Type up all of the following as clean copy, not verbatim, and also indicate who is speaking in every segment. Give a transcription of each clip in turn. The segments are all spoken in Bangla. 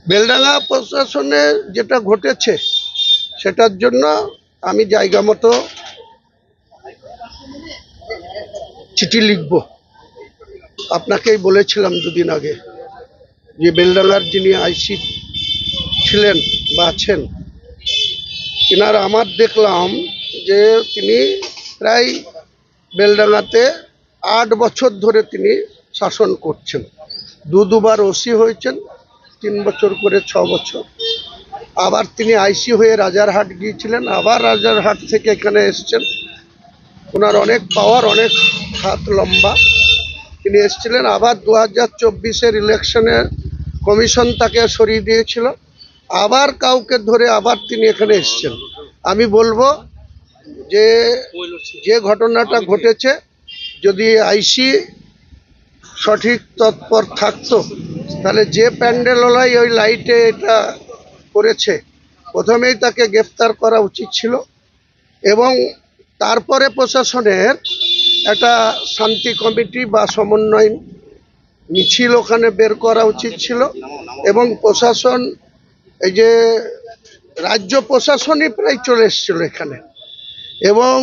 Speaker 1: বেলডাঙ্গা প্রশাসনে যেটা ঘটেছে সেটার জন্য আমি জায়গা মতো চিঠি লিখব। আপনাকেই বলেছিলাম দুদিন আগে যে বেলডাঙ্গার যিনি আইসি ছিলেন বা আছেন, এনার আমার দেখলাম যে তিনি প্রায় বেলডাঙ্গাতে 8 বছর ধরে তিনি শাসন করছেন। দুবার ওসি হয়েছেন, 3 বছর করে 6 বছর। আবার তিনি আইসি হয়ে রাজারহাট গিয়েছিলেন, আবার রাজারহাট থেকে এখানে এসছেন। ওনার অনেক পাওয়ার, অনেক হাত লম্বা। তিনি এসেছিলেন, আবার 2024-এর ইলেকশনে কমিশন তাকে সরিয়ে দিয়েছিল, আবার কাউকে ধরে আবার তিনি এখানে এসছেন। আমি বলবো যে যে ঘটনাটা ঘটেছে, যদি আইসি সঠিক তৎপর থাকতো তাহলে যে প্যান্ডেলওয়ালাই ওই লাইটে এটা করেছে প্রথমেই তাকে গ্রেফতার করা উচিত ছিল, এবং তারপরে প্রশাসনের একটা শান্তি কমিটি বা সমন্বয় মিছিল ওখানে বের করা উচিত ছিল। এবং প্রশাসন, এই যে রাজ্য প্রশাসনই প্রায় চলে এসেছিল এখানে, এবং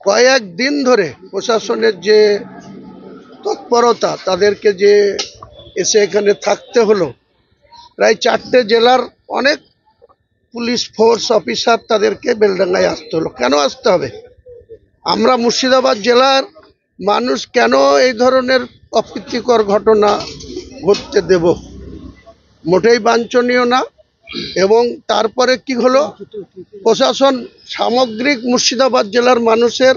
Speaker 1: কয়েকদিন ধরে প্রশাসনের যে তৎপরতা, তাদেরকে যে এসে এখানে থাকতে হলো, প্রায় 4টে জেলার অনেক পুলিশ ফোর্স অফিসার তাদেরকে বেলডাঙ্গায় আসতে হলো। কেন আসতে হবে? আমরা মুর্শিদাবাদ জেলার মানুষ কেন এই ধরনের অপ্রীতিকর ঘটনা ঘটতে দেব? মোটেই বাঞ্ছনীয় না। এবং তারপরে কি হলো, প্রশাসন সামগ্রিক মুর্শিদাবাদ জেলার মানুষের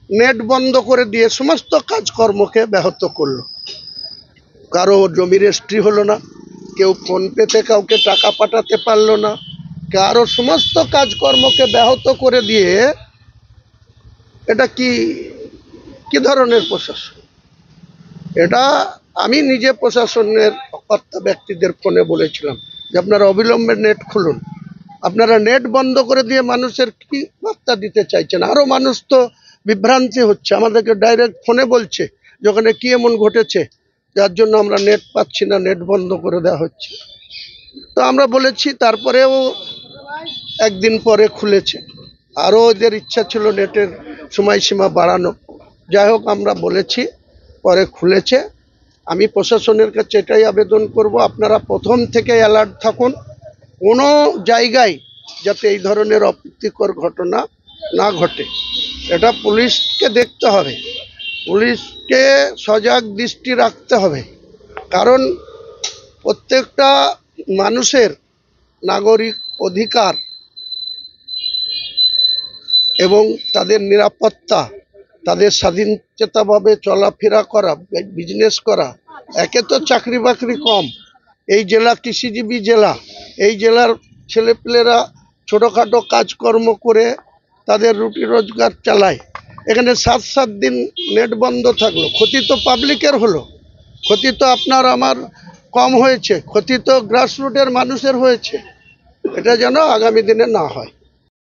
Speaker 1: নেট বন্ধ করে দিয়ে সমস্ত কাজকর্মকে ব্যাহত করলো। কারো জমি রেজিস্ট্রি হলো না, কেউ ফোনপেতে কাউকে টাকা পাঠাতে পারলো না, কারো সমস্ত কাজকর্মকে ব্যাহত করে দিয়ে এটা কি ধরনের প্রশাসন? এটা আমি নিজে প্রশাসনের কর্তা ব্যক্তিদের ফোনে বলেছিলাম যে আপনারা অবিলম্বে নেট খুলুন। আপনারা নেট বন্ধ করে দিয়ে মানুষের কি বার্তা দিতে চাইছেন? আরো মানুষ তো বিভ্রান্তি হচ্ছে, আমাদেরকে ডাইরেক্ট ফোনে বলছে যে ওখানে কি এমন ঘটেছে যার জন্য আমরা নেট পাচ্ছি না, নেট বন্ধ করে দেওয়া হচ্ছে। তো আমরা বলেছি, তারপরেও একদিন পরে খুলেছে। আরও ওদের ইচ্ছা ছিল নেটের সময়সীমা বাড়ানো। যাই হোক, আমরা বলেছি, পরে খুলেছে। আমি প্রশাসনের কাছে এটাই আবেদন করব, আপনারা প্রথম থেকে অ্যালার্ট থাকুন, কোনো জায়গায় যাতে এই ধরনের অপ্রীতিকর ঘটনা না ঘটে। এটা পুলিশকে দেখতে হবে, পুলিশকে সজাগ দৃষ্টি রাখতে হবে। কারণ প্রত্যেকটা মানুষের নাগরিক অধিকার এবং তাদের নিরাপত্তা, তাদের স্বাধীনচেতাভাবে চলাফেরা করা, বিজনেস করা। একে তো চাকরি বাকরি কম, এই জেলা কৃষিজীবী জেলা, এই জেলার ছেলেপেলেরা ছোটোখাটো কাজকর্ম করে তাদের রুটি রোজগার চালায়। এখানে 7 দিন নেট বন্ধ থাকলো, ক্ষতি তো পাবলিকের হলো, ক্ষতি তো আপনার আমার কম হয়েছে, ক্ষতি তো গ্রাসরুটের মানুষের হয়েছে। এটা যেন আগামী দিনে না হয়।